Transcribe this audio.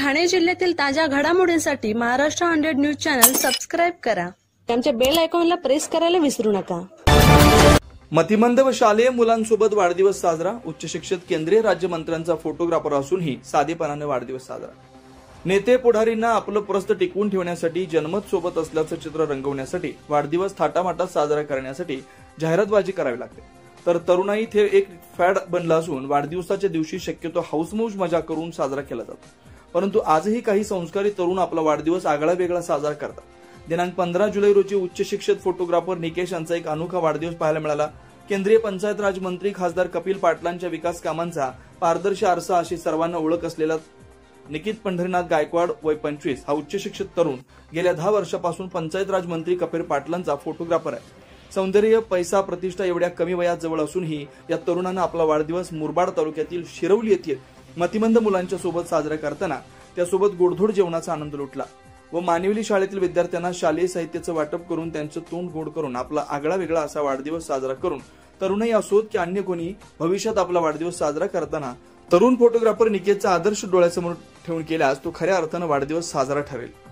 ठाणे जिल्ह्यातील ताज्या घडामोडींसाठी महाराष्ट्र 100 न्यूज चॅनल सबस्क्राइब करा. आमच्या बेल आयकॉनला प्रेस करायला विसरू नका. मतिमंद व शालेय मुलांसोबत वाढदिवस साजरा. उच्च शिक्षित केंद्रीय राज्यमंत्र्यांचा फोटोग्राफर असूनही साधेपणाने वाढदिवस साजरा. नेते पुढारींना आपलं प्रस्त टिकवून ठेवण्यासाठी, जनमत सोबत असल्याचं चित्र रंगवण्यासाठी, वाढदिवस थाटामाटात साजरा करण्यासाठी जाहिरातबाजी करावी लागते. तर तरुणाई हे एक फॅड बनलं असून वाढदिवसाच्या दिवशी शक्यतो हाऊसमौज मजा करून साजरा केला जातो. परंतु आजही काही संस्कारी तरुण आपला वाढदिवस आगळा वेगळा साजरा करतात. दिनांक 15 जुलै रोजी उच्च शिक्षित फोटोग्राफर निकेश यांचा एक अनोखा वाढदिवस पाहायला मिळाला. केंद्रीय पंचायत राज मंत्री खासदार कपिल पाटलांच्या विकास कामांचा पारदर्शी आरसा अशी सर्वांना ओळख असलेला निकित पंढरीनाथ गायकवाड वय 25 हा उच्च शिक्षित तरुण गेल्या 10 वर्षापासून पंचायत राज मंत्री कपिल पाटलांचा फोटोग्राफर आहे. सौंदर्य, पैसा, प्रतिष्ठा एवढ्या कमी वयात जवळ असूनही या तरुणानं आपला वाढदिवस मुरबाड तालुक्यातील शिरवली येथील मतिमंद मुलांच्या सोबत साजरा करताना त्यासोबत गोडधोड जेवणाचा आनंद लुटला व मानिवली शाळेतील विद्यार्थ्यांना शालेय साहित्याचं वाटप करून त्यांचं तोंड गोड करून आपला आगळा वेगळा असा वाढदिवस साजरा करून तरुणाई असोत की अन्य कोणी भविष्यात आपला वाढदिवस साजरा करताना तरुण फोटोग्राफर निकेतचा आदर्श डोळ्यासमोर ठेवून केल्यास तो खऱ्या अर्थानं वाढदिवस साजरा ठरेल.